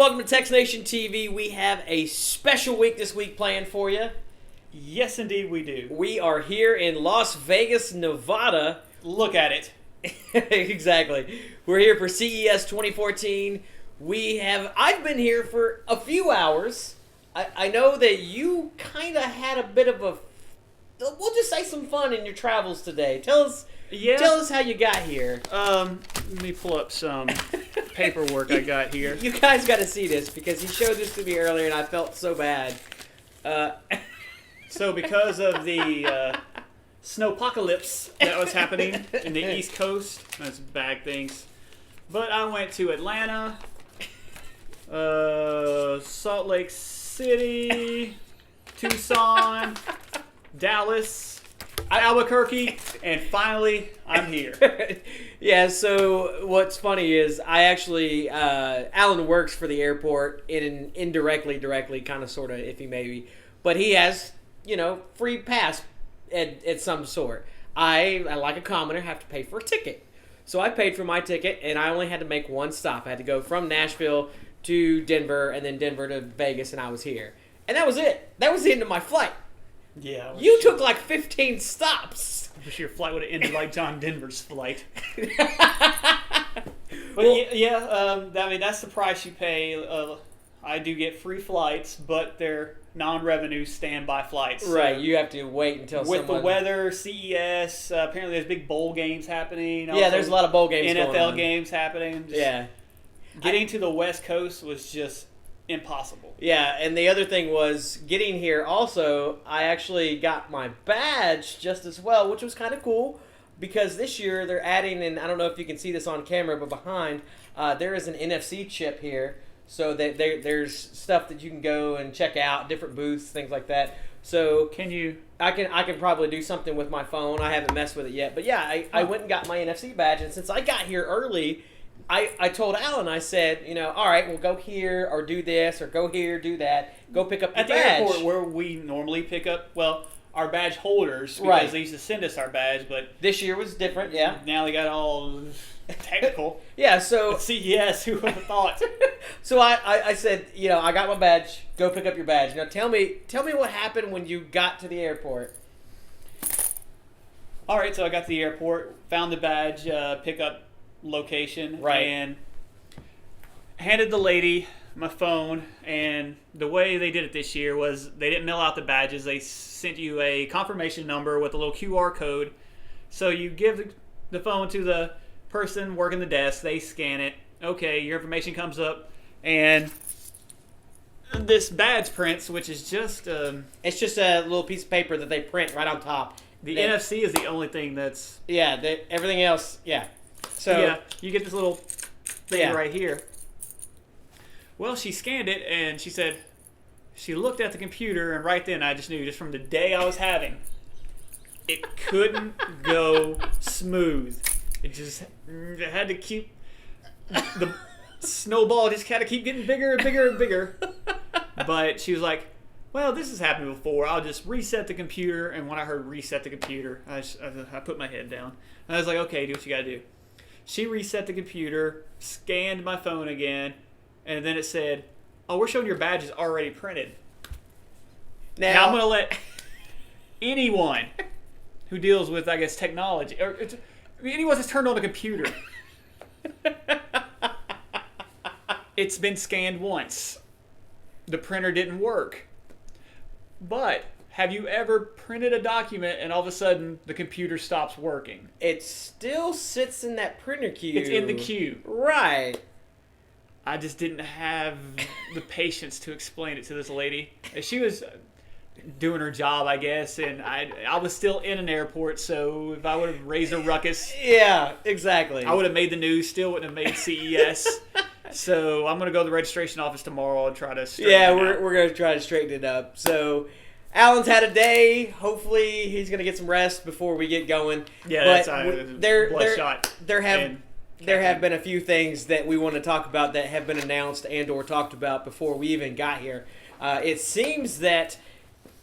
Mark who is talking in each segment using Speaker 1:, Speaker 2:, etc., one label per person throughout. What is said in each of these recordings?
Speaker 1: welcome to Tex Nation TV. We have a special week this week planned for you.
Speaker 2: Yes, indeed we do.
Speaker 1: We are here in Las Vegas, Nevada.
Speaker 2: Look at it.
Speaker 1: Exactly. We're here for CES 2014. I've been here for a few hours. I know that you kind of had a bit of we'll just say some fun in your travels today. Tell us how you got here.
Speaker 2: Let me pull up some paperwork I got here.
Speaker 1: You guys got to see this because he showed this to me earlier and I felt so bad.
Speaker 2: So because of the snowpocalypse that was happening in the East Coast, that's bad things. But I went to Atlanta, Salt Lake City, Tucson, Dallas, Albuquerque, and finally I'm here.
Speaker 1: Yeah, so what's funny is I actually, Alan works for the airport indirectly, directly, kind of, sort of, iffy maybe, but he has, free pass at some sort. I, like a commoner, have to pay for a ticket. So I paid for my ticket, and I only had to make one stop. I had to go from Nashville to Denver, and then Denver to Vegas, and I was here. And that was it. That was the end of my flight.
Speaker 2: Yeah.
Speaker 1: You took like 15 stops.
Speaker 2: I wish your flight would have ended like John Denver's flight. But I mean, that's the price you pay. I do get free flights, but they're non-revenue standby flights.
Speaker 1: Right, you have to wait until
Speaker 2: with the weather, CES, apparently there's big bowl games happening.
Speaker 1: Yeah, there's a lot of bowl games going on.
Speaker 2: NFL games happening. Getting to the West Coast was just impossible.
Speaker 1: Yeah, and the other thing was getting here also, I actually got my badge just as well, which was kind of cool because this year they're adding, and I don't know if you can see this on camera, but behind, there is an NFC chip here. So that there's stuff that you can go and check out, different booths, things like that. So I can probably do something with my phone. I haven't messed with it yet. But yeah, I went and got my NFC badge, and since I got here early, I told Alan, I said, all right, we'll go here or do this or go here, do that. Go pick up your badge.
Speaker 2: At the airport where we normally pick up, our badge holders, because they used to send us our badge, but
Speaker 1: this year was different, yeah.
Speaker 2: Now they got all technical.
Speaker 1: Yeah, so
Speaker 2: CES, who would have thought?
Speaker 1: So I said, I got my badge. Go pick up your badge. Now tell me what happened when you got to the airport.
Speaker 2: All right, so I got to the airport, found the badge pickup location, and handed the lady my phone. And the way they did it this year was they didn't mail out the badges. They sent you a confirmation number with a little QR code. So you give the phone to the person working the desk. They scan it. Okay, your information comes up, and this badge prints, which is just
Speaker 1: it's just a little piece of paper that they print right on top.
Speaker 2: The NFC is the only thing that's
Speaker 1: everything else, So
Speaker 2: you get this little thing right here. Well, she scanned it, and she said she looked at the computer, and right then I just knew, just from the day I was having, it couldn't go smooth. It just had to keep the snowball just had to keep getting bigger and bigger and bigger. But she was like, well, this has happened before. I'll just reset the computer. And when I heard reset the computer, I put my head down. And I was like, okay, do what you got to do. She reset the computer, scanned my phone again, and then it said, oh, we're showing your badge is already printed. Now I'm going to let anyone who deals with, I guess, technology, or anyone that's turned on a computer, it's been scanned once. The printer didn't work. But have you ever printed a document and all of a sudden the computer stops working?
Speaker 1: It still sits in that printer queue.
Speaker 2: It's in the queue.
Speaker 1: Right.
Speaker 2: I just didn't have the patience to explain it to this lady. She was doing her job, I guess, and I was still in an airport, so if I would have raised a ruckus,
Speaker 1: yeah, exactly,
Speaker 2: I would have made the news. Still wouldn't have made CES. So I'm gonna go to the registration office tomorrow and try to straighten it out.
Speaker 1: We're gonna try to straighten it up. So Alan's had a day. Hopefully he's gonna get some rest before we get going.
Speaker 2: Yeah,
Speaker 1: but
Speaker 2: that's bloodshot.
Speaker 1: There have been a few things that we want to talk about that have been announced and or talked about before we even got here. It seems that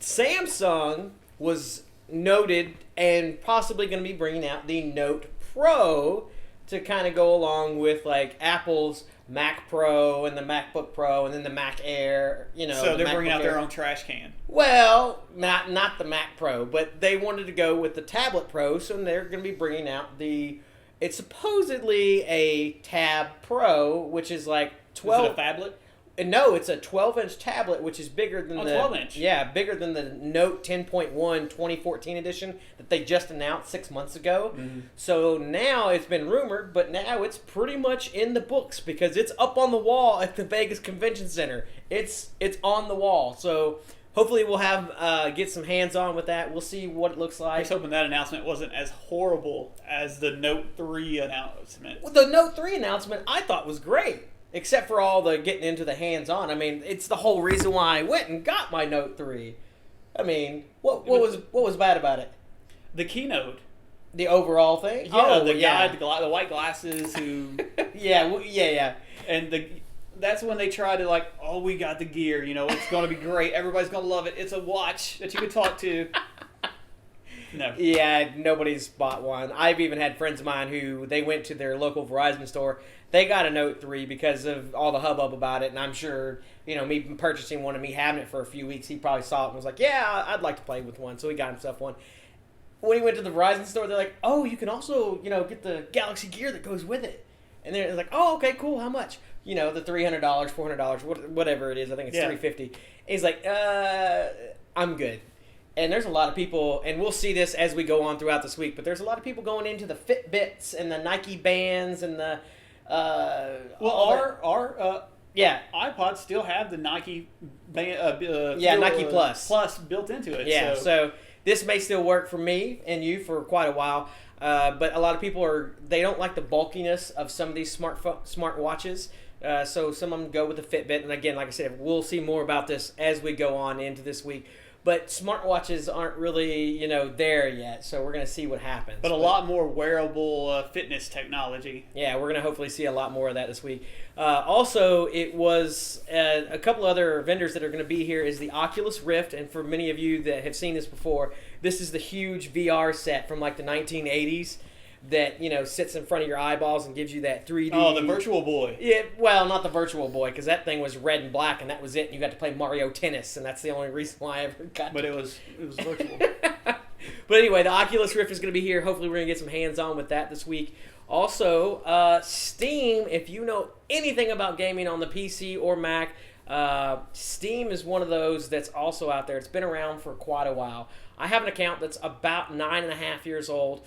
Speaker 1: Samsung was noted and possibly going to be bringing out the Note Pro to kind of go along with like Apple's Mac Pro and the MacBook Pro and then the Mac Air.
Speaker 2: So they're bringing
Speaker 1: MacBook
Speaker 2: out their
Speaker 1: Air.
Speaker 2: own trash can.
Speaker 1: Well, not the Mac Pro, but they wanted to go with the Tablet Pro, so they're going to be bringing out it's supposedly a Tab Pro, which is like 12.
Speaker 2: Is it a phablet?
Speaker 1: No, it's a 12-inch tablet, which is bigger than the
Speaker 2: 12-inch.
Speaker 1: Yeah, bigger than the Note 10.1 2014 edition that they just announced 6 months ago.
Speaker 2: Mm-hmm.
Speaker 1: So now it's been rumored, but now it's pretty much in the books because it's up on the wall at the Vegas Convention Center. It's on the wall. So hopefully we'll have get some hands on with that. We'll see what it looks
Speaker 2: I
Speaker 1: like.
Speaker 2: was hoping that announcement wasn't as horrible as the Note 3 announcement.
Speaker 1: Well, the Note 3 announcement I thought was great. Except for all the getting into the hands-on. I mean, it's the whole reason why I went and got my Note 3. I mean, what was bad about it?
Speaker 2: The keynote.
Speaker 1: The overall thing?
Speaker 2: Yeah, the guy, the white glasses who...
Speaker 1: yeah.
Speaker 2: And that's when they try to like, oh, we got the gear, it's going to be great. Everybody's going to love it. It's a watch that you can talk to. No.
Speaker 1: Yeah, nobody's bought one. I've even had friends of mine who they went to their local Verizon store. They got a Note 3 because of all the hubbub about it, and I'm sure, me purchasing one and me having it for a few weeks, he probably saw it and was like, yeah, I'd like to play with one, so he got himself one. When he went to the Verizon store, they're like, oh, you can also, get the Galaxy Gear that goes with it. And they're like, oh, okay, cool, how much? The $300, $400, whatever it is, I think it's $350. And he's like, I'm good. And there's a lot of people, and we'll see this as we go on throughout this week, but there's a lot of people going into the Fitbits and the Nike bands and the...
Speaker 2: our iPods still have the Nike band,
Speaker 1: Nike
Speaker 2: Plus built into it.
Speaker 1: Yeah, so this may still work for me and you for quite a while, but a lot of people they don't like the bulkiness of some of these smart watches. So some of them go with the Fitbit, and again, like I said, we'll see more about this as we go on into this week. But smartwatches aren't really, there yet, so we're going to see what happens.
Speaker 2: But a lot more wearable fitness technology.
Speaker 1: Yeah, we're going to hopefully see a lot more of that this week. Also, it was a couple other vendors that are going to be here is the Oculus Rift, and for many of you that have seen this before, this is the huge VR set from like the 1980s that, sits in front of your eyeballs and gives you that 3D.
Speaker 2: Oh, the Virtual Boy.
Speaker 1: Yeah, well, not the Virtual Boy, because that thing was red and black, and that was it. And you got to play Mario Tennis, and that's the only reason why I ever got.
Speaker 2: But it was virtual.
Speaker 1: But anyway, the Oculus Rift is going to be here. Hopefully, we're going to get some hands-on with that this week. Also, Steam. If you know anything about gaming on the PC or Mac, Steam is one of those that's also out there. It's been around for quite a while. I have an account that's about 9.5 years old.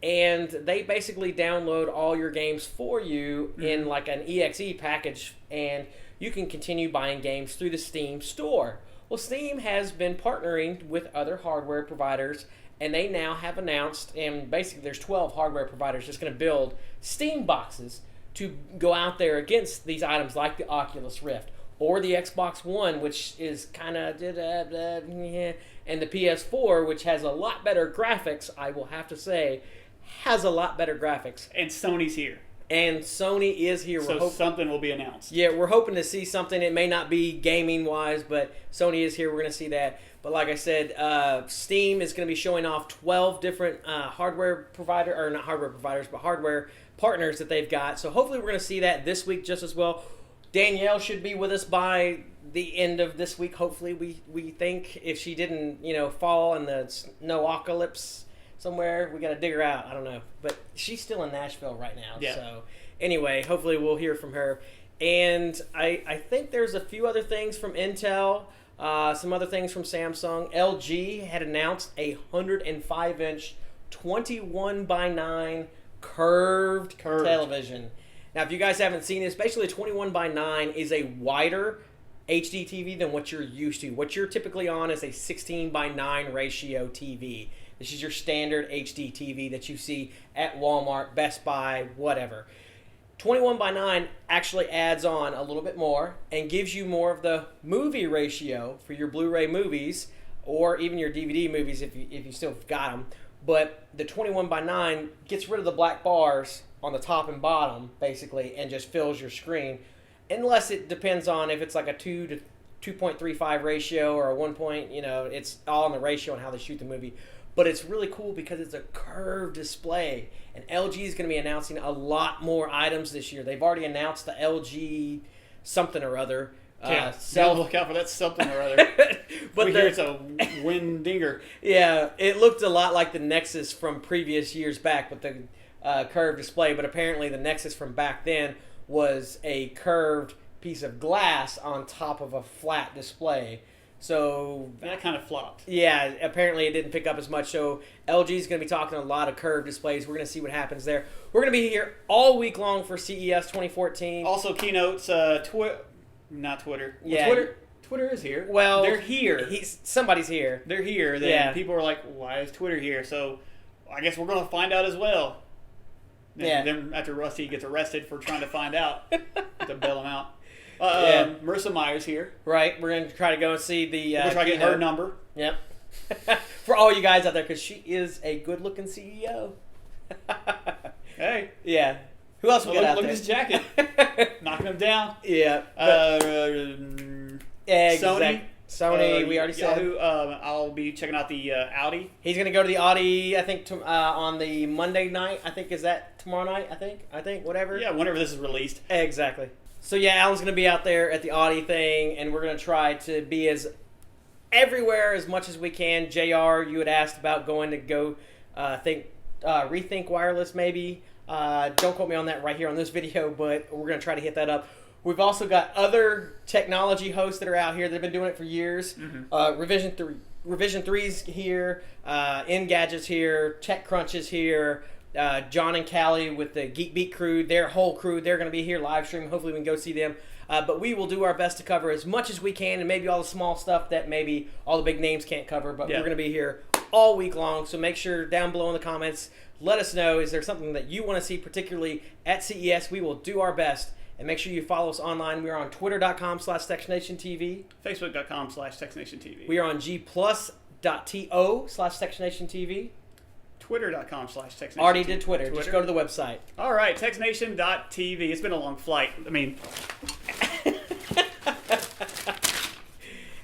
Speaker 1: And they basically download all your games for you in like an EXE package, and you can continue buying games through the Steam store. Well, Steam has been partnering with other hardware providers, and they now have announced, and basically there's 12 hardware providers just going to build Steam boxes to go out there against these items like the Oculus Rift or the Xbox One, which is kind of and the PS4, which has a lot better graphics, I will have to say. Has a lot better graphics.
Speaker 2: And Sony's here.
Speaker 1: And Sony is here.
Speaker 2: So something will be announced.
Speaker 1: Yeah, we're hoping to see something. It may not be gaming-wise, but Sony is here. We're going to see that. But like I said, Steam is going to be showing off 12 different hardware partners that they've got. So hopefully we're going to see that this week just as well. Danielle should be with us by the end of this week, hopefully, we think. If she didn't, fall in the snow-apocalypse somewhere, we got to dig her out. I don't know. But she's still in Nashville right now.
Speaker 2: Yeah.
Speaker 1: So anyway, hopefully we'll hear from her. And I think there's a few other things from Intel, some other things from Samsung. LG had announced a 105-inch 21:9 curved television. Now, if you guys haven't seen this, basically a 21:9 is a wider HD TV than what you're used to. What you're typically on is a 16:9 ratio TV. This is your standard HD TV that you see at Walmart, Best Buy, whatever. 21:9 actually adds on a little bit more and gives you more of the movie ratio for your Blu-ray movies or even your DVD movies if you still got them. But the 21:9 gets rid of the black bars on the top and bottom, basically, and just fills your screen. Unless it depends on if it's like a 2 to 2.35 ratio or a 1 point, it's all in the ratio and how they shoot the movie. but it's really cool because it's a curved display. And LG is going to be announcing a lot more items this year. They've already announced the LG something or other.
Speaker 2: Look out for that something or other. But here it's a Windinger.
Speaker 1: Yeah, it looked a lot like the Nexus from previous years back with the curved display, but apparently the Nexus from back then was a curved piece of glass on top of a flat display. So
Speaker 2: that kind of flopped.
Speaker 1: Yeah, apparently it didn't pick up as much. So LG is going to be talking a lot of curved displays. We're going to see what happens there. We're going to be here all week long for CES 2014.
Speaker 2: Also keynotes, not Twitter.
Speaker 1: Yeah,
Speaker 2: well, Twitter is here.
Speaker 1: Well,
Speaker 2: they're here.
Speaker 1: Somebody's here.
Speaker 2: They're here. Then people are like, "Why is Twitter here?" So I guess we're going to find out as well. Then after Rusty gets arrested for trying to find out, to bail him out. Marissa Meyer's here.
Speaker 1: Right. We're going to try to go and see the.
Speaker 2: We're trying to get her number.
Speaker 1: Yep. For all you guys out there, because she is a good-looking CEO.
Speaker 2: Hey.
Speaker 1: Yeah. Who else we got out
Speaker 2: look
Speaker 1: there?
Speaker 2: Look at his jacket. Knocking him down.
Speaker 1: Yeah. Sony, we already said.
Speaker 2: Yahoo, I'll be checking out the Audi.
Speaker 1: He's going to go to the Audi, I think, on the Monday night. I think, is that tomorrow night, I think, whatever.
Speaker 2: Yeah, whenever this is released.
Speaker 1: Exactly. So, yeah, Alan's going to be out there at the Audi thing, and we're going to try to be as everywhere as much as we can. JR, you had asked about going to Rethink Wireless, maybe. Don't quote me on that right here on this video, but we're going to try to hit that up. We've also got other technology hosts that are out here that have been doing it for years. Mm-hmm. Revision 3's here, Engadget's here, TechCrunch is here, John and Callie with the Geek Beat crew, their whole crew, they're going to be here live streaming. Hopefully we can go see them. But we will do our best to cover as much as we can, and maybe all the small stuff that maybe all the big names can't cover. But we're going to be here all week long, so make sure down below in the comments, let us know, is there something that you want to see particularly at CES? We will do our best. And make sure you follow us online. We are on twitter.com/TechNationTV.
Speaker 2: Facebook.com/TechNationTV.
Speaker 1: We are on gplus.to/TechNationTV.
Speaker 2: Twitter.com/TechNationTV.
Speaker 1: Already did Twitter. Just go to the website.
Speaker 2: All right, TechNation.tv. It's been a long flight. I mean...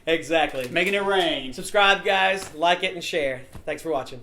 Speaker 1: Exactly.
Speaker 2: Making it rain.
Speaker 1: Subscribe, guys. Like it and share. Thanks for watching.